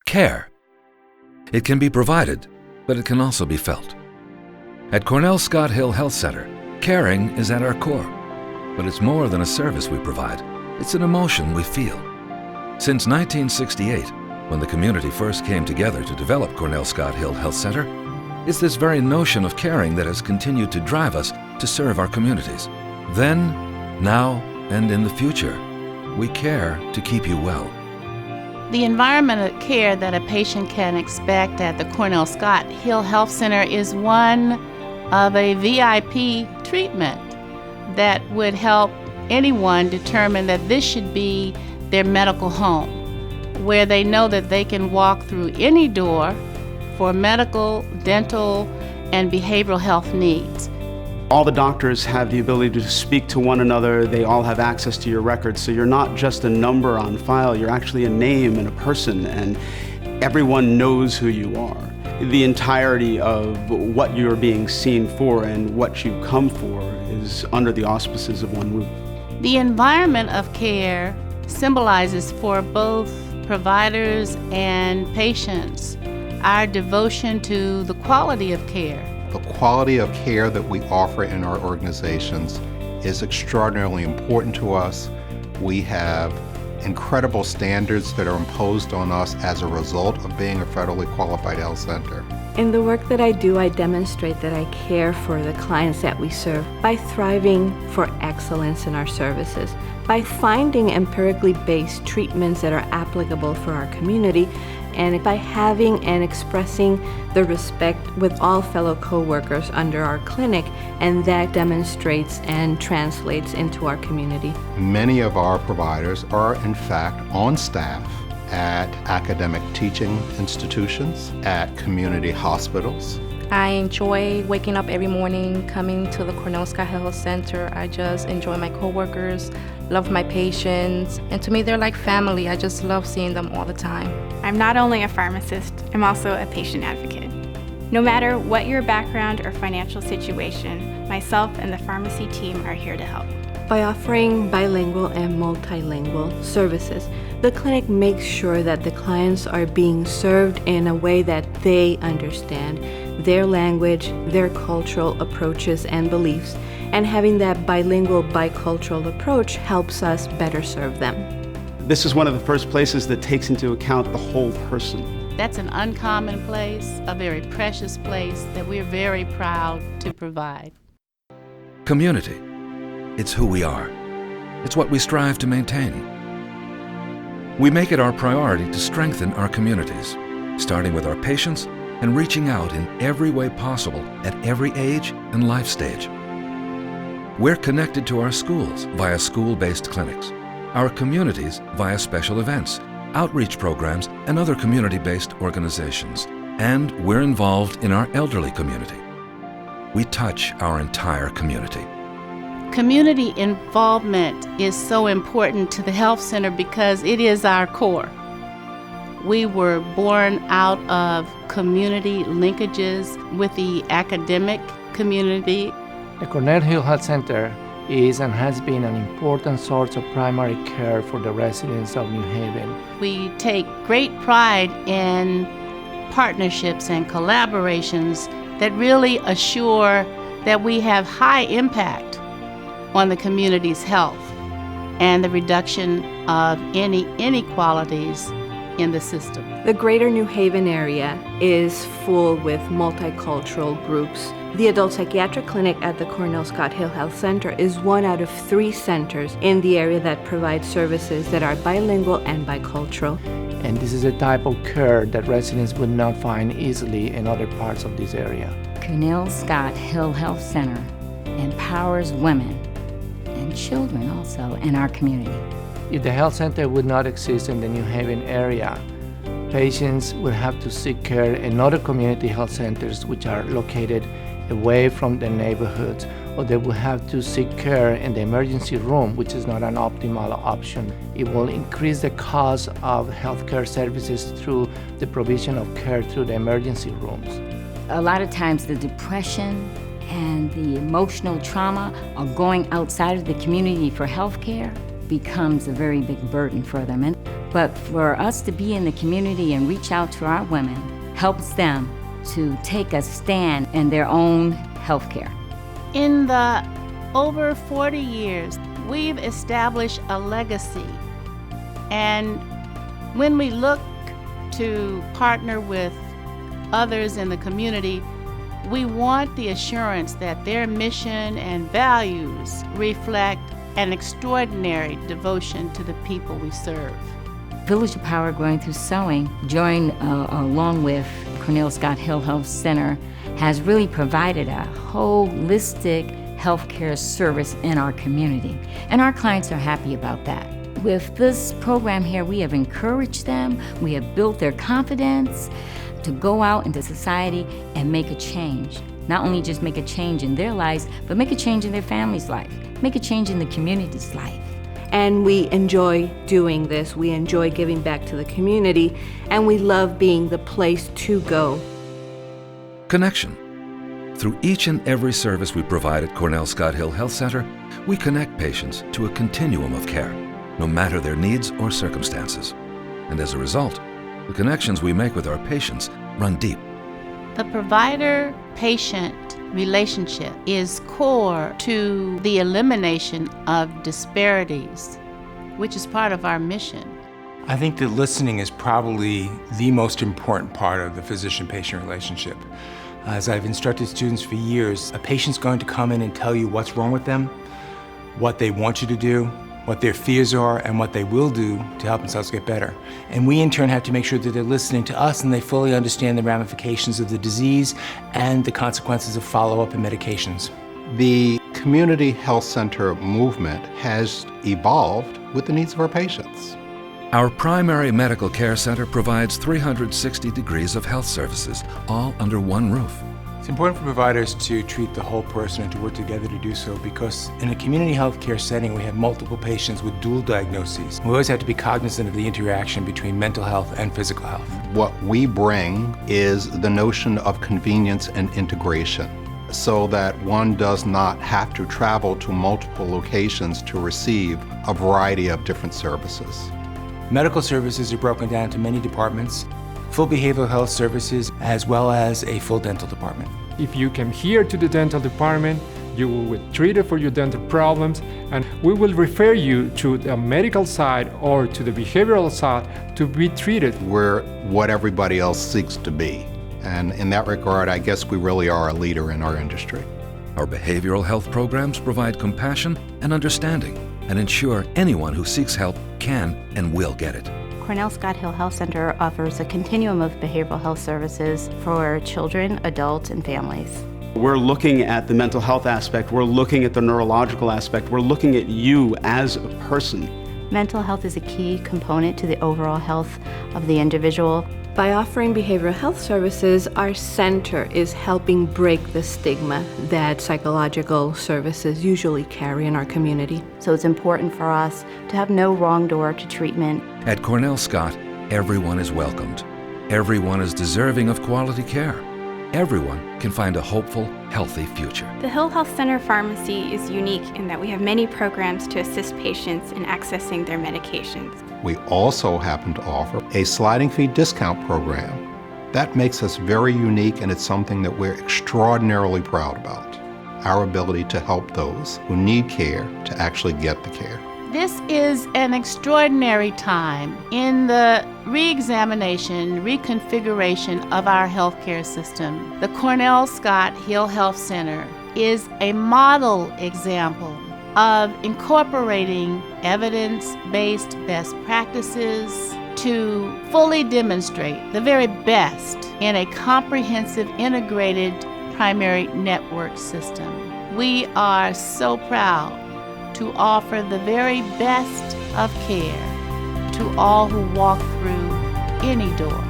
Care. It can be provided, but it can also be felt. At Cornell Scott Hill Health Center, caring is at our core. But it's more than a service we provide. It's an emotion we feel. Since 1968, when the community first came together to develop Cornell Scott Hill Health Center, it's this very notion of caring that has continued to drive us to serve our communities. Then, now, and in the future, we care to keep you well. The environment of care that a patient can expect at the Cornell Scott Hill Health Center is one of a VIP treatment that would help anyone determine that this should be their medical home, where they know that they can walk through any door for medical, dental, and behavioral health needs. All the doctors have the ability to speak to one another. They all have access to your records. So you're not just a number on file, you're actually a name and a person, and everyone knows who you are. The entirety of what you're being seen for and what you come for is under the auspices of one roof. The environment of care symbolizes for both providers and patients our devotion to the quality of care. The quality of care that we offer in our organizations is extraordinarily important to us. We have incredible standards that are imposed on us as a result of being a federally qualified health center. In the work that I do, I demonstrate that I care for the clients that we serve by thriving for excellence in our services, by finding empirically based treatments that are applicable for our community, and by having and expressing the respect with all fellow co-workers under our clinic, and that demonstrates and translates into our community. Many of our providers are, in fact, on staff at academic teaching institutions, at community hospitals. I enjoy waking up every morning, coming to the Cornell Scott Health Center. I just enjoy my coworkers, love my patients, and to me they're like family. I just love seeing them all the time. I'm not only a pharmacist, I'm also a patient advocate. No matter what your background or financial situation, myself and the pharmacy team are here to help. By offering bilingual and multilingual services, the clinic makes sure that the clients are being served in a way that they understand their language, their cultural approaches and beliefs, and having that bilingual, bicultural approach helps us better serve them. This is one of the first places that takes into account the whole person. That's an uncommon place, a very precious place that we're very proud to provide. Community. It's who we are. It's what we strive to maintain. We make it our priority to strengthen our communities, starting with our patients and reaching out in every way possible at every age and life stage. We're connected to our schools via school-based clinics, our communities via special events, outreach programs, and other community-based organizations. And we're involved in our elderly community. We touch our entire community. Community involvement is so important to the health center because it is our core. We were born out of community linkages with the academic community. The Cornell Hill Health Center is and has been an important source of primary care for the residents of New Haven. We take great pride in partnerships and collaborations that really assure that we have high impact on the community's health and the reduction of any inequalities in the system. The greater New Haven area is full with multicultural groups. The adult psychiatric clinic at the Cornell Scott Hill Health Center is one out of 3 centers in the area that provide services that are bilingual and bicultural. And this is a type of care that residents would not find easily in other parts of this area. Cornell Scott Hill Health Center empowers women and children also in our community. If the health center would not exist in the New Haven area, patients would have to seek care in other community health centers which are located away from the neighborhoods, or they will have to seek care in the emergency room, which is not an optimal option. It will increase the cost of healthcare services through the provision of care through the emergency rooms. A lot of times the depression and the emotional trauma of going outside of the community for health care becomes a very big burden for them. But for us to be in the community and reach out to our women helps them to take a stand in their own health care. In the over 40 years, we've established a legacy. And when we look to partner with others in the community, we want the assurance that their mission and values reflect an extraordinary devotion to the people we serve. Village of Power Growing Through Sewing, joined along with Cornell Scott Hill Health Center, has really provided a holistic healthcare service in our community. And our clients are happy about that. With this program here, we have encouraged them, we have built their confidence to go out into society and make a change. Not only just make a change in their lives, but make a change in their family's life, make a change in the community's life. And we enjoy doing this. We enjoy giving back to the community, and we love being the place to go. Connection. Through each and every service we provide at Cornell Scott Hill Health Center, we connect patients to a continuum of care, no matter their needs or circumstances. And as a result, the connections we make with our patients run deep. The provider-patient relationship is core to the elimination of disparities, which is part of our mission. I think that listening is probably the most important part of the physician-patient relationship. As I've instructed students for years, a patient's going to come in and tell you what's wrong with them, what they want you to do, what their fears are, and what they will do to help themselves get better. And we in turn have to make sure that they're listening to us and they fully understand the ramifications of the disease and the consequences of follow-up and medications. The community health center movement has evolved with the needs of our patients. Our primary medical care center provides 360 degrees of health services, all under one roof. It's important for providers to treat the whole person and to work together to do so, because in a community health care setting, we have multiple patients with dual diagnoses. We always have to be cognizant of the interaction between mental health and physical health. What we bring is the notion of convenience and integration, so that one does not have to travel to multiple locations to receive a variety of different services. Medical services are broken down into many departments, full behavioral health services, as well as a full dental department. If you come here to the dental department, you will be treated for your dental problems, and we will refer you to the medical side or to the behavioral side to be treated. We're what everybody else seeks to be. And in that regard, I guess we really are a leader in our industry. Our behavioral health programs provide compassion and understanding and ensure anyone who seeks help can and will get it. Cornell Scott Hill Health Center offers a continuum of behavioral health services for children, adults, and families. We're looking at the mental health aspect, we're looking at the neurological aspect, we're looking at you as a person. Mental health is a key component to the overall health of the individual. By offering behavioral health services, our center is helping break the stigma that psychological services usually carry in our community. So it's important for us to have no wrong door to treatment. At Cornell Scott, everyone is welcomed. Everyone is deserving of quality care. Everyone can find a hopeful, healthy future. The Hill Health Center Pharmacy is unique in that we have many programs to assist patients in accessing their medications. We also happen to offer a sliding fee discount program. That makes us very unique, and it's something that we're extraordinarily proud about. Our ability to help those who need care to actually get the care. This is an extraordinary time in the re-examination, reconfiguration of our healthcare system. The Cornell Scott Hill Health Center is a model example of incorporating evidence-based best practices to fully demonstrate the very best in a comprehensive, integrated primary network system. We are so proud to offer the very best of care to all who walk through any door.